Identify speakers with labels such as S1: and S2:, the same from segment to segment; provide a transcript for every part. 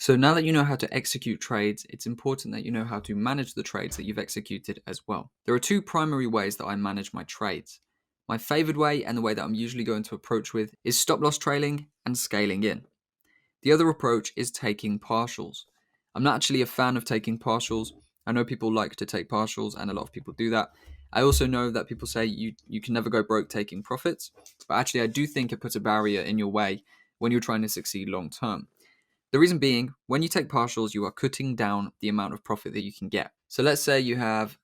S1: So now that you know how to execute trades, it's important that you know how to manage the trades that you've executed as well. There are two primary ways that I manage my trades. My favored way, and the way that I'm usually going to approach with, is stop loss trailing and scaling in. The other approach is taking partials. I'm not actually a fan of taking partials. I know people like to take partials, and a lot of people do that. I also know that people say you can never go broke taking profits, but actually I do think it puts a barrier in your way when you're trying to succeed long term. The reason being, when you take partials, you are cutting down the amount of profit that you can get. So let's say you have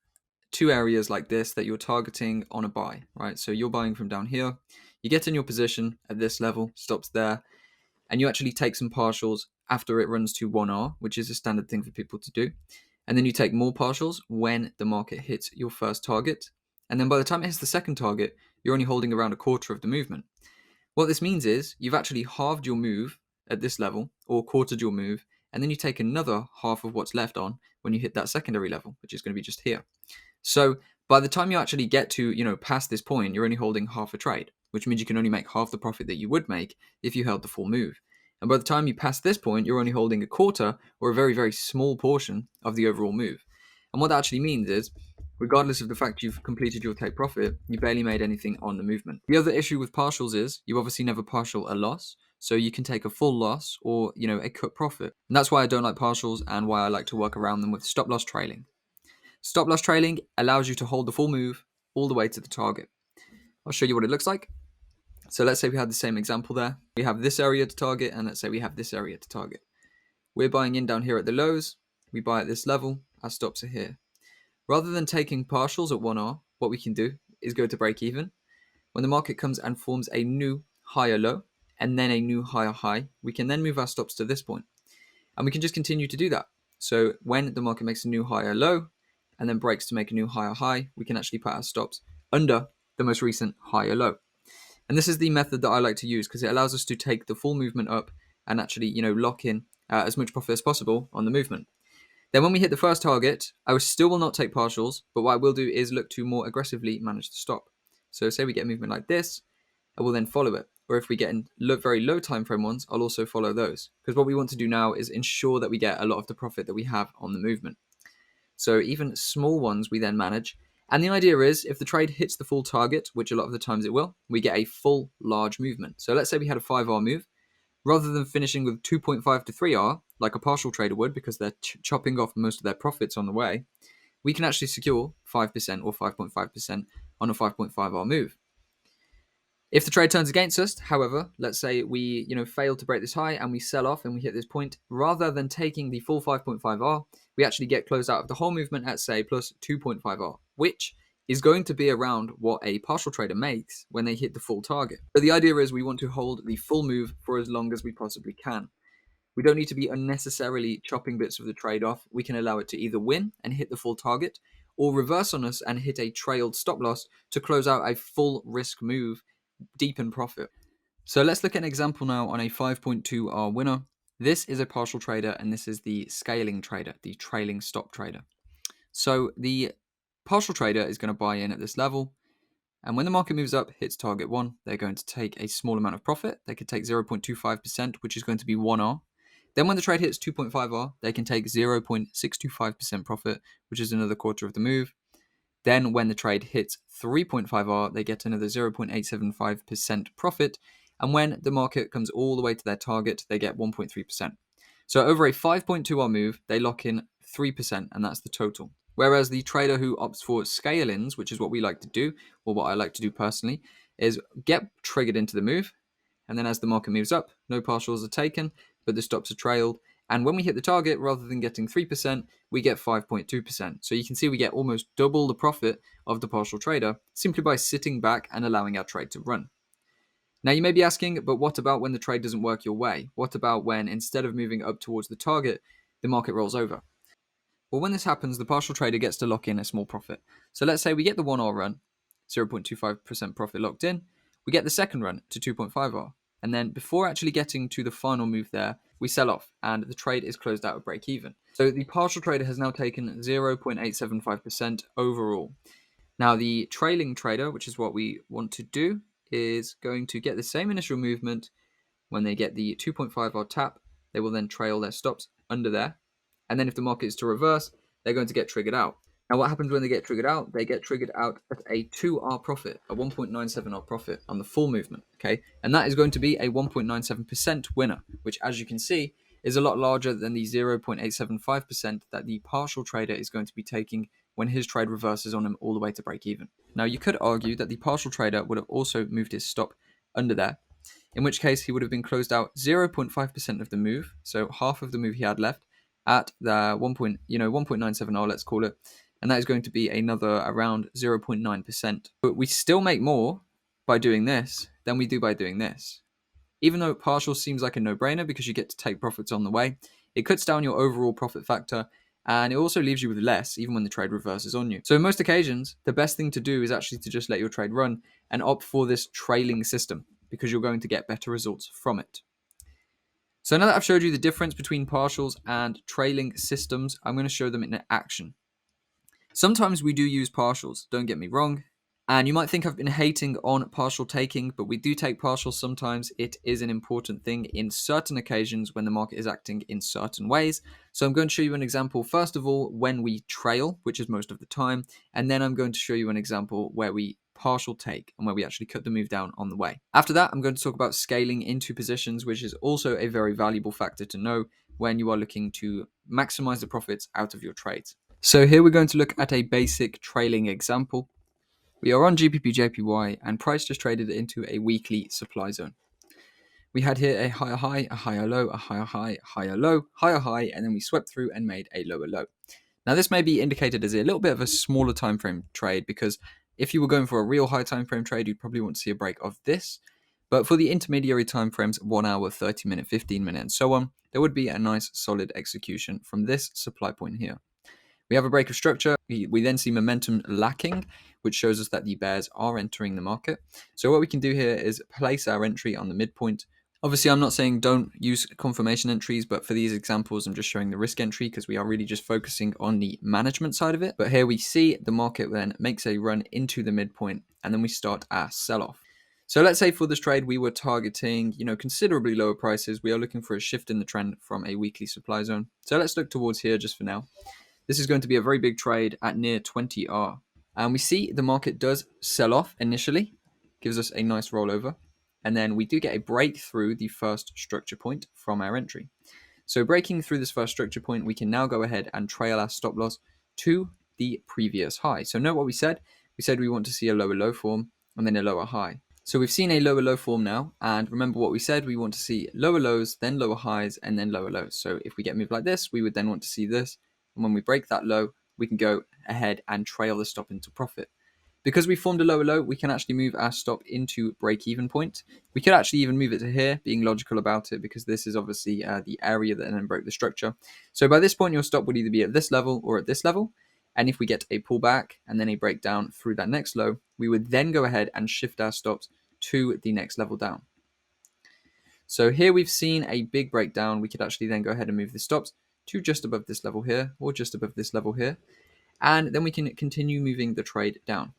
S1: two areas like this that you're targeting on a buy, right? So you're buying from down here, you get in your position at this level, stops there, and you actually take some partials after it runs to 1R, which is a standard thing for people to do. And then you take more partials when the market hits your first target. And then by the time it hits the second target, you're only holding around a quarter of the movement. What this means is you've actually halved your move at this level, or quartered your move, and then you take another half of what's left on when you hit that secondary level, which is going to be just here. So by the time you actually get to, past this point, you're only holding half a trade, which means you can only make half the profit that you would make if you held the full move. And by the time you pass this point, you're only holding a quarter or a very, very small portion of the overall move. And what that actually means is, regardless of the fact you've completed your take profit, you barely made anything on the movement. The other issue with partials is you obviously never partial a loss. So you can take a full loss or, a cut profit. And that's why I don't like partials and why I like to work around them with stop loss trailing. Stop loss trailing allows you to hold the full move all the way to the target. I'll show you what it looks like. So let's say we had the same example there. We have this area to target, and let's say we have this area to target. We're buying in down here at the lows. We buy at this level. Our stops are here. Rather than taking partials at 1R, what we can do is go to break even. When the market comes and forms a new higher low and then a new higher high, we can then move our stops to this point. And we can just continue to do that. So when the market makes a new higher low and then breaks to make a new higher high, we can actually put our stops under the most recent higher low. And this is the method that I like to use because it allows us to take the full movement up and actually, lock in as much profit as possible on the movement. Then when we hit the first target, I still will not take partials, but what I will do is look to more aggressively manage the stop. So say we get a movement like this, I will then follow it. Or if we get in very low time frame ones, I'll also follow those. Because what we want to do now is ensure that we get a lot of the profit that we have on the movement. So even small ones we then manage. And the idea is if the trade hits the full target, which a lot of the times it will, we get a full large movement. So let's say we had a 5R move. Rather than finishing with 2.5 to 3R, like a partial trader would because they're chopping off most of their profits on the way, we can actually secure 5% or 5.5% on a 5.5R move. If the trade turns against us, however, let's say we fail to break this high and we sell off and we hit this point, rather than taking the full 5.5R, we actually get closed out of the whole movement at say plus 2.5R, which is going to be around what a partial trader makes when they hit the full target. But the idea is we want to hold the full move for as long as we possibly can. We don't need to be unnecessarily chopping bits of the trade off. We can allow it to either win and hit the full target or reverse on us and hit a trailed stop loss to close out a full risk move deep in profit. So let's look at an example now on a 5.2R winner. This is a partial trader and this is the scaling trader, the trailing stop trader. So the partial trader is going to buy in at this level. And when the market moves up, hits target 1, they're going to take a small amount of profit. They could take 0.25%, which is going to be 1R. Then when the trade hits 2.5R, they can take 0.625% profit, which is another quarter of the move. Then when the trade hits 3.5R, they get another 0.875% profit. And when the market comes all the way to their target, they get 1.3%. So over a 5.2R move, they lock in 3%, and that's the total. Whereas the trader who opts for scale-ins, which is what we like to do, or what I like to do personally, is get triggered into the move. And then as the market moves up, no partials are taken, but the stops are trailed. And when we hit the target, rather than getting 3%, we get 5.2%. So you can see we get almost double the profit of the partial trader simply by sitting back and allowing our trade to run. Now you may be asking, but what about when the trade doesn't work your way? What about when instead of moving up towards the target, the market rolls over? Well, when this happens, the partial trader gets to lock in a small profit. So let's say we get the 1R run, 0.25% profit locked in. We get the second run to 2.5R. And then before actually getting to the final move there, we sell off and the trade is closed out at break even. So the partial trader has now taken 0.875% overall. Now the trailing trader, which is what we want to do, is going to get the same initial movement when they get the 2.5R tap they will then trail their stops under there. And then if the market is to reverse, they're going to get triggered out. Now, what happens when they get triggered out? They get triggered out at a 2R profit, a 1.97R profit on the full movement, okay? And that is going to be a 1.97% winner, which, as you can see, is a lot larger than the 0.875% that the partial trader is going to be taking when his trade reverses on him all the way to break even. Now, you could argue that the partial trader would have also moved his stop under there, in which case he would have been closed out 0.5% of the move, so half of the move he had left at the 1.97R, let's call it, and that is going to be another around 0.9%. But we still make more by doing this than we do by doing this. Even though partial seems like a no-brainer because you get to take profits on the way, it cuts down your overall profit factor, and it also leaves you with less even when the trade reverses on you. So in most occasions, the best thing to do is actually to just let your trade run and opt for this trailing system because you're going to get better results from it. So now that I've showed you the difference between partials and trailing systems, I'm going to show them in action. Sometimes we do use partials, don't get me wrong. And you might think I've been hating on partial taking, but we do take partials sometimes. It is an important thing in certain occasions when the market is acting in certain ways. So I'm going to show you an example, first of all, when we trail, which is most of the time. And then I'm going to show you an example where we partial take and where we actually cut the move down on the way. After that, I'm going to talk about scaling into positions, which is also a very valuable factor to know when you are looking to maximize the profits out of your trades. So here we're going to look at a basic trailing example. We are on GBP/JPY and price just traded into a weekly supply zone. We had here a higher high, a higher low, a higher high, higher low, higher high, and then we swept through and made a lower low. Now this may be indicated as a little bit of a smaller time frame trade because if you were going for a real high time frame trade, you'd probably want to see a break of this. But for the intermediary time frames, 1 hour, 30 minute, 15 minute, and so on, there would be a nice solid execution from this supply point here. We have a break of structure. We then see momentum lacking, which shows us that the bears are entering the market. So what we can do here is place our entry on the midpoint. Obviously, I'm not saying don't use confirmation entries, but for these examples, I'm just showing the risk entry because we are really just focusing on the management side of it. But here we see the market then makes a run into the midpoint, and then we start our sell-off. So let's say for this trade, we were targeting, considerably lower prices. We are looking for a shift in the trend from a weekly supply zone. So let's look towards here just for now. This is going to be a very big trade at near 20R. And we see the market does sell off initially, gives us a nice rollover. And then we do get a break through the first structure point from our entry. So breaking through this first structure point, we can now go ahead and trail our stop loss to the previous high. So note what we said. We said we want to see a lower low form and then a lower high. So we've seen a lower low form now. And remember what we said, we want to see lower lows, then lower highs, and then lower lows. So if we get moved like this, we would then want to see this. And when we break that low, we can go ahead and trail the stop into profit. Because we formed a lower low, we can actually move our stop into break-even point. We could actually even move it to here, being logical about it, because this is obviously the area that then broke the structure. So by this point, your stop would either be at this level or at this level. And if we get a pullback and then a breakdown through that next low, we would then go ahead and shift our stops to the next level down. So here we've seen a big breakdown. We could actually then go ahead and move the stops to just above this level here or just above this level here. And then we can continue moving the trade down.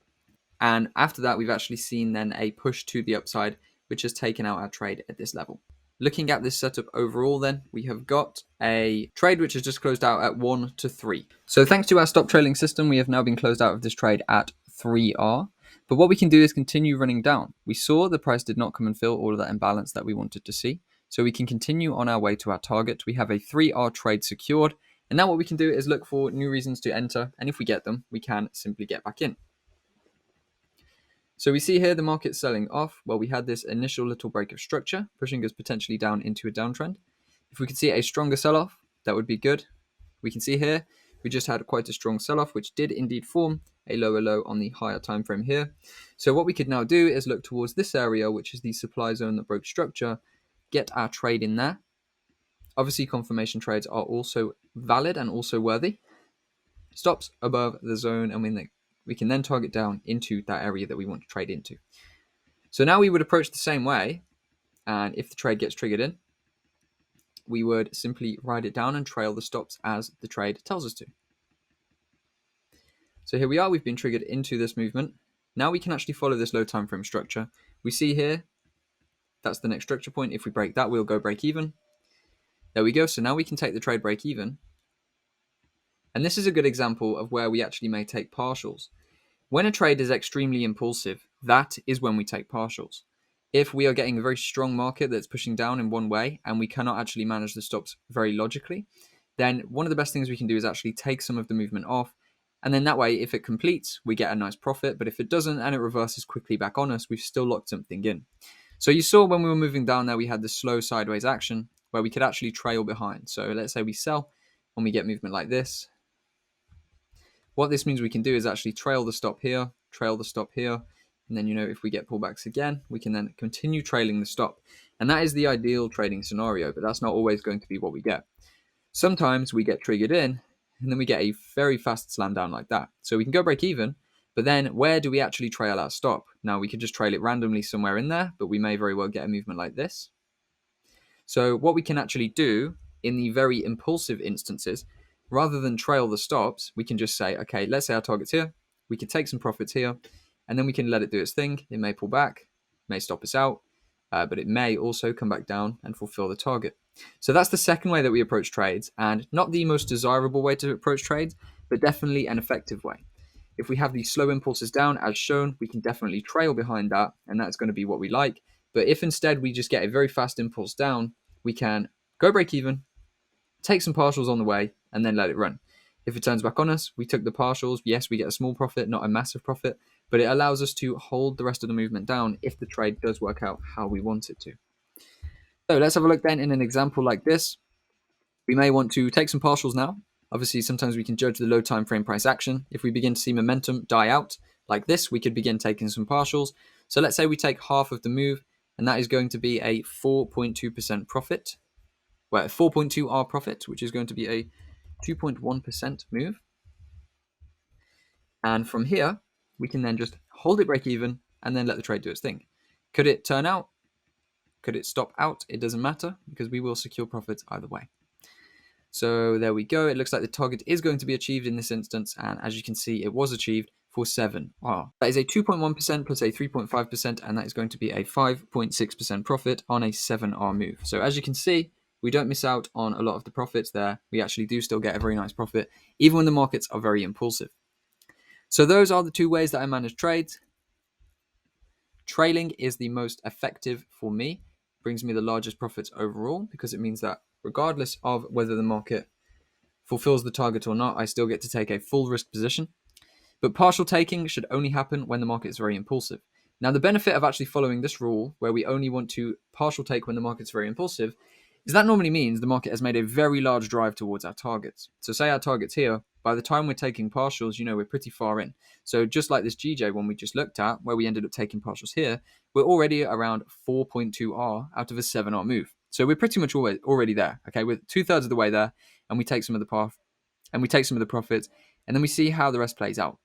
S1: And after that, we've actually seen then a push to the upside, which has taken out our trade at this level. Looking at this setup overall then, we have got a trade which has just closed out at 1 to 3. So thanks to our stop trailing system, we have now been closed out of this trade at 3R. But what we can do is continue running down. We saw the price did not come and fill all of that imbalance that we wanted to see. So we can continue on our way to our target. We have a 3R trade secured. And now what we can do is look for new reasons to enter. And if we get them, we can simply get back in. So we see here the market selling off. Well, we had this initial little break of structure, pushing us potentially down into a downtrend. If we could see a stronger sell-off, that would be good. We can see here, we just had quite a strong sell-off, which did indeed form a lower low on the higher time frame here. So what we could now do is look towards this area, which is the supply zone that broke structure, get our trade in there. Obviously, confirmation trades are also valid and also worthy. Stops above the zone, and we can then target down into that area that we want to trade into. So now we would approach the same way, and if the trade gets triggered in, we would simply ride it down and trail the stops as the trade tells us to. So here we are, we've been triggered into this movement. Now we can actually follow this low time frame structure. We see here, that's the next structure point. If we break that, we'll go break even. There we go. So now we can take the trade break even. And this is a good example of where we actually may take partials. When a trade is extremely impulsive, that is when we take partials. If we are getting a very strong market that's pushing down in one way and we cannot actually manage the stops very logically, then one of the best things we can do is actually take some of the movement off. And then that way, if it completes, we get a nice profit. But if it doesn't and it reverses quickly back on us, we've still locked something in. So you saw when we were moving down there, we had the slow sideways action where we could actually trail behind. So let's say we sell and we get movement like this. What this means we can do is actually trail the stop here, and then, if we get pullbacks again, we can then continue trailing the stop. And that is the ideal trading scenario, but that's not always going to be what we get. Sometimes we get triggered in, and then we get a very fast slam down like that. So we can go break even, but then where do we actually trail our stop? Now, we could just trail it randomly somewhere in there, but we may very well get a movement like this. So what we can actually do in the very impulsive instances, rather than trail the stops, we can just say, okay, let's say our target's here. We can take some profits here, and then we can let it do its thing. It may pull back, may stop us out, but it may also come back down and fulfill the target. So that's the second way that we approach trades, and not the most desirable way to approach trades, but definitely an effective way. If we have these slow impulses down, as shown, we can definitely trail behind that, and that's going to be what we like. But if instead we just get a very fast impulse down, we can go break even, take some partials on the way, and then let it run. If it turns back on us, we took the partials. Yes, we get a small profit, not a massive profit, but it allows us to hold the rest of the movement down if the trade does work out how we want it to. So let's have a look then in an example like this. We may want to take some partials now. Obviously, sometimes we can judge the low time frame price action. If we begin to see momentum die out like this, we could begin taking some partials. So let's say we take half of the move, and that is going to be a 4.2% profit. Well, 4.2R profit, which is going to be a 2.1% move. And from here, we can then just hold it break even and then let the trade do its thing. Could it turn out? Could it stop out? It doesn't matter because we will secure profits either way. So there we go. It looks like the target is going to be achieved in this instance. And as you can see, it was achieved for 7R. That is a 2.1% plus a 3.5%, and that is going to be a 5.6% profit on a 7R move. So as you can see, we don't miss out on a lot of the profits there. We actually do still get a very nice profit, even when the markets are very impulsive. So those are the two ways that I manage trades. Trailing is the most effective for me. It brings me the largest profits overall because it means that regardless of whether the market fulfills the target or not, I still get to take a full risk position. But partial taking should only happen when the market is very impulsive. Now, the benefit of actually following this rule, where we only want to partial take when the market's very impulsive, is that normally means the market has made a very large drive towards our targets. So say our target's here, by the time we're taking partials, we're pretty far in. So just like this GJ one we just looked at, where we ended up taking partials here, we're already around 4.2R out of a 7R move. So we're pretty much already there. Okay, we're 2/3 of the way there, and we take some of the path, and we take some of the profits, and then we see how the rest plays out.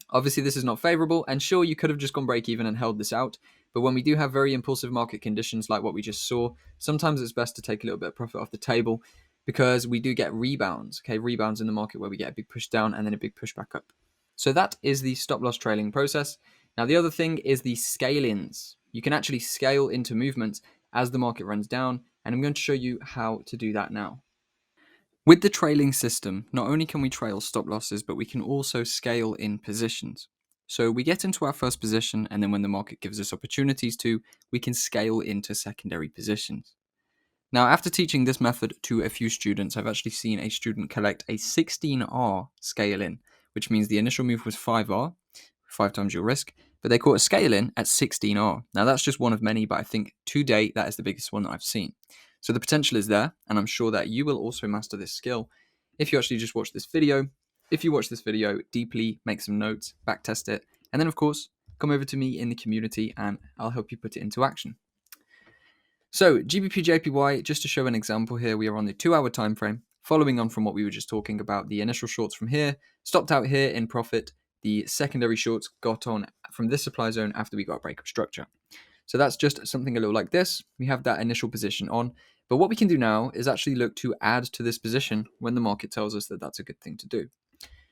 S1: Obviously, this is not favorable, and sure, you could have just gone break even and held this out, but when we do have very impulsive market conditions like what we just saw, sometimes it's best to take a little bit of profit off the table because we do get rebounds, rebounds in the market where we get a big push down and then a big push back up. So that is the stop loss trailing process. Now, the other thing is the scale-ins. You can actually scale into movements as the market runs down, and I'm going to show you how to do that now. With the trailing system, not only can we trail stop losses, but we can also scale in positions. So we get into our first position, and then when the market gives us opportunities to, we can scale into secondary positions. Now, after teaching this method to a few students, I've actually seen a student collect a 16R scale in, which means the initial move was 5R, 5 times your risk, but they caught a scale in at 16R. Now, that's just one of many, but I think to date, that is the biggest one that I've seen. So the potential is there, and I'm sure that you will also master this skill if you actually just watch this video. If you watch this video deeply, make some notes, backtest it, and then of course, come over to me in the community and I'll help you put it into action. So GBP/JPY, just to show an example here, we are on the 2-hour time frame, following on from what we were just talking about. The initial shorts from here, stopped out here in profit. The secondary shorts got on from this supply zone after we got a break of structure. So that's just something a little like this. We have that initial position on. But what we can do now is actually look to add to this position when the market tells us that that's a good thing to do.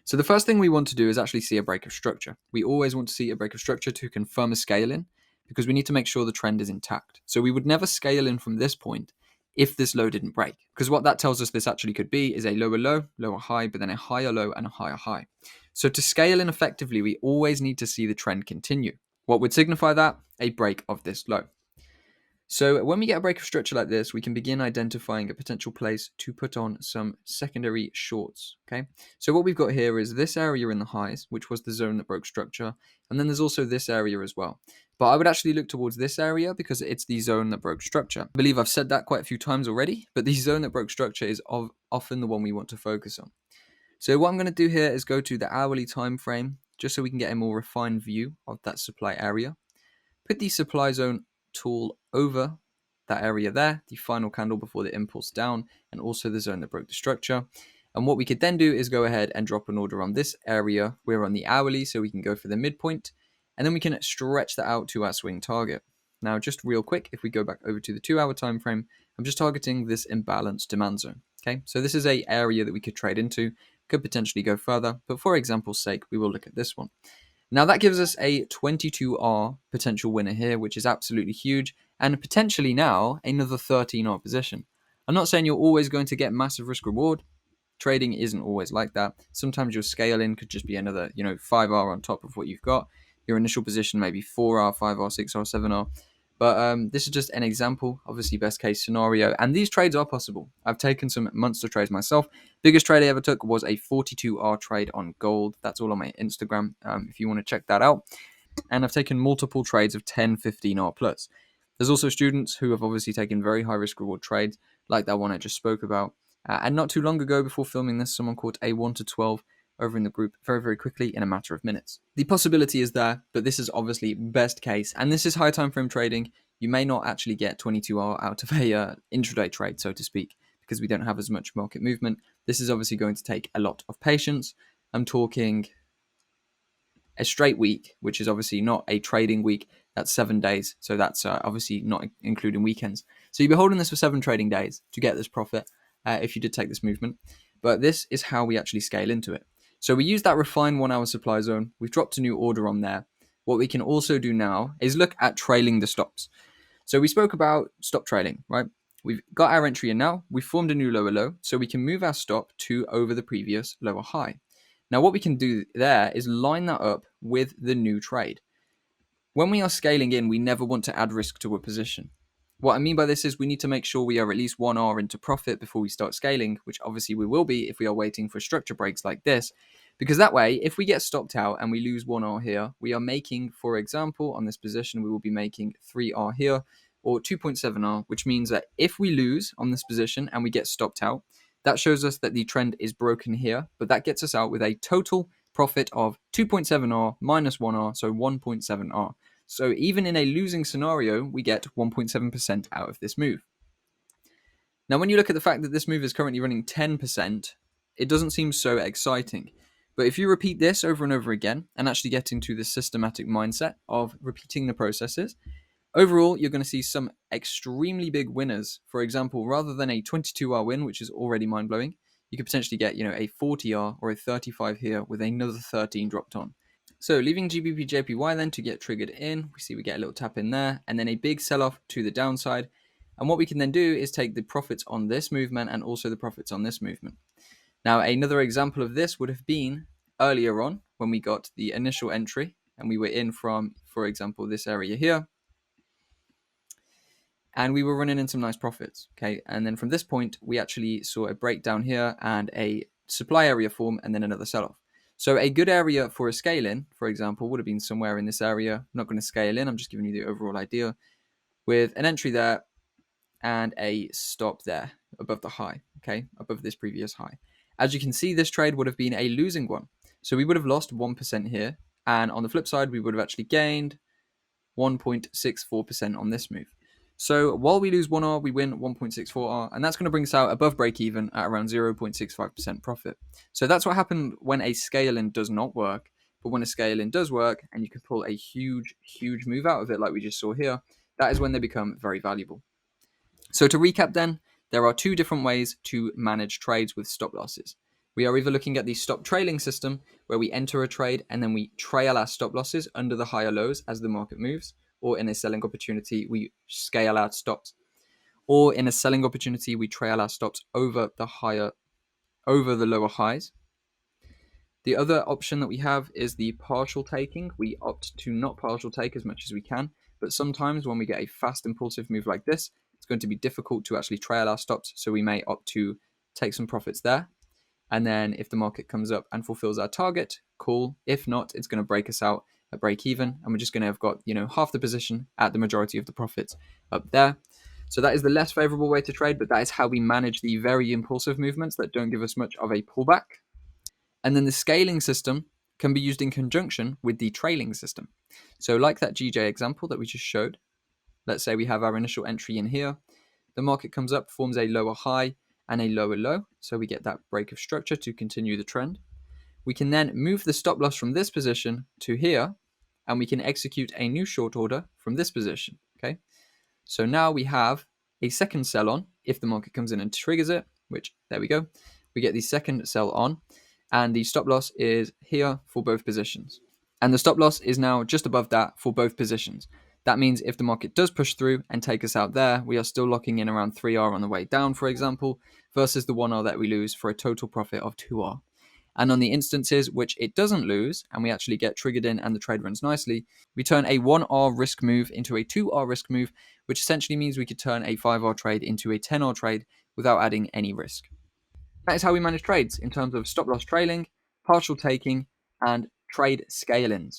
S1: So the first thing we want to do is actually see a break of structure. We always want to see a break of structure to confirm a scale in because we need to make sure the trend is intact. So we would never scale in from this point if this low didn't break. Because what that tells us this actually could be is a lower low, lower high, but then a higher low and a higher high. So to scale in effectively, we always need to see the trend continue. What would signify that? A break of this low. So when we get a break of structure like this, we can begin identifying a potential place to put on some secondary shorts, okay? So what we've got here is this area in the highs, which was the zone that broke structure, and then there's also this area as well. But I would actually look towards this area because it's the zone that broke structure. I believe I've said that quite a few times already, but the zone that broke structure is often the one we want to focus on. So what I'm going to do here is go to the hourly time frame, just so we can get a more refined view of that supply area. Put the supply zone tool over that area there, the final candle before the impulse down, and also the zone that broke the structure. And what we could then do is go ahead and drop an order on this area. We're on the hourly, so we can go for the midpoint, and then we can stretch that out to our swing target. Now, just real quick, if we go back over to the 2 hour time frame, I'm just targeting this imbalanced demand zone. Okay, so this is an area that we could trade into, could potentially go further, but for example's sake, we will look at this one. Now that gives us a 22R potential winner here, which is absolutely huge, and potentially now another 13R position. I'm not saying you're always going to get massive risk reward. Trading isn't always like that. Sometimes your scale in could just be another, 5R on top of what you've got. Your initial position maybe 4R, 5R, 6R, 7R. But this is just an example, obviously best case scenario. And these trades are possible. I've taken some monster trades myself. Biggest trade I ever took was a 42R trade on gold. That's all on my Instagram if you want to check that out. And I've taken multiple trades of 10, 15R plus. There's also students who have obviously taken very high risk reward trades, like that one I just spoke about. And not too long ago, before filming this, someone caught a 1 to 12 over in the group very, very quickly in a matter of minutes. The possibility is there, but this is obviously best case. And this is high time frame trading. You may not actually get 22R out of a intraday trade, so to speak, because we don't have as much market movement. This is obviously going to take a lot of patience. I'm talking a straight week, which is obviously not a trading week. That's 7 days. So that's obviously not including weekends. So you'll be holding this for 7 trading days to get this profit if you did take this movement. But this is how we actually scale into it. So we use that refined 1 hour supply zone. We've dropped a new order on there. What we can also do now is look at trailing the stops. So we spoke about stop trailing, right? We've got our entry in now. We've formed a new lower low. So we can move our stop to over the previous lower high. Now what we can do there is line that up with the new trade. When we are scaling in, we never want to add risk to a position. What I mean by this is we need to make sure we are at least 1R into profit before we start scaling, which obviously we will be if we are waiting for structure breaks like this. Because that way, if we get stopped out and we lose 1R here, we are making, for example, on this position, we will be making 3R here or 2.7R, which means that if we lose on this position and we get stopped out, that shows us that the trend is broken here, but that gets us out with a total profit of 2.7R minus 1R, so 1.7R. So even in a losing scenario, we get 1.7% out of this move. Now, when you look at the fact that this move is currently running 10%, it doesn't seem so exciting. But if you repeat this over and over again and actually get into the systematic mindset of repeating the processes, overall, you're going to see some extremely big winners. For example, rather than a 22R win, which is already mind-blowing, you could potentially get, a 40R or a 35 here with another 13 dropped on. So leaving GBP JPY then to get triggered in, we see we get a little tap in there, and then a big sell-off to the downside. And what we can then do is take the profits on this movement and also the profits on this movement. Now, another example of this would have been earlier on when we got the initial entry and we were in from, for example, this area here. And we were running in some nice profits, okay? And then from this point, we actually saw a breakdown here and a supply area form and then another sell-off. So a good area for a scale in, for example, would have been somewhere in this area. I'm not going to scale in, I'm just giving you the overall idea, with an entry there and a stop there above the high, okay, above this previous high. As you can see, this trade would have been a losing one. So we would have lost 1% here. And on the flip side, we would have actually gained 1.64% on this move. So while we lose 1R, we win 1.64R, and that's going to bring us out above break even at around 0.65% profit. So that's what happened when a scale-in does not work, but when a scale-in does work, and you can pull a huge, huge move out of it like we just saw here, that is when they become very valuable. So to recap then, there are 2 different ways to manage trades with stop losses. We are either looking at the stop trailing system, where we enter a trade and then we trail our stop losses under the higher lows as the market moves, or in a selling opportunity, we scale out stops. Or in a selling opportunity, we trail our stops over the lower highs. The other option that we have is the partial taking. We opt to not partial take as much as we can, but sometimes when we get a fast impulsive move like this, it's going to be difficult to actually trail our stops, so we may opt to take some profits there. And then if the market comes up and fulfills our target, cool. If not, it's going to break us out at break even, and we're just going to have got, half the position at the majority of the profits up there. So that is the less favorable way to trade, but that is how we manage the very impulsive movements that don't give us much of a pullback. And then the scaling system can be used in conjunction with the trailing system. So like that GJ example that we just showed, let's say we have our initial entry in here. The market comes up, forms a lower high and a lower low. So we get that break of structure to continue the trend. We can then move the stop loss from this position to here, and we can execute a new short order from this position. Okay. So now we have a second sell on if the market comes in and triggers it, which there we go. We get the second sell on, and the stop loss is here for both positions. And the stop loss is now just above that for both positions. That means if the market does push through and take us out there, we are still locking in around 3R on the way down, for example, versus the 1R that we lose for a total profit of 2R. And on the instances which it doesn't lose, and we actually get triggered in and the trade runs nicely, we turn a 1R risk move into a 2R risk move, which essentially means we could turn a 5R trade into a 10R trade without adding any risk. That is how we manage trades in terms of stop loss trailing, partial taking, and trade scale-ins.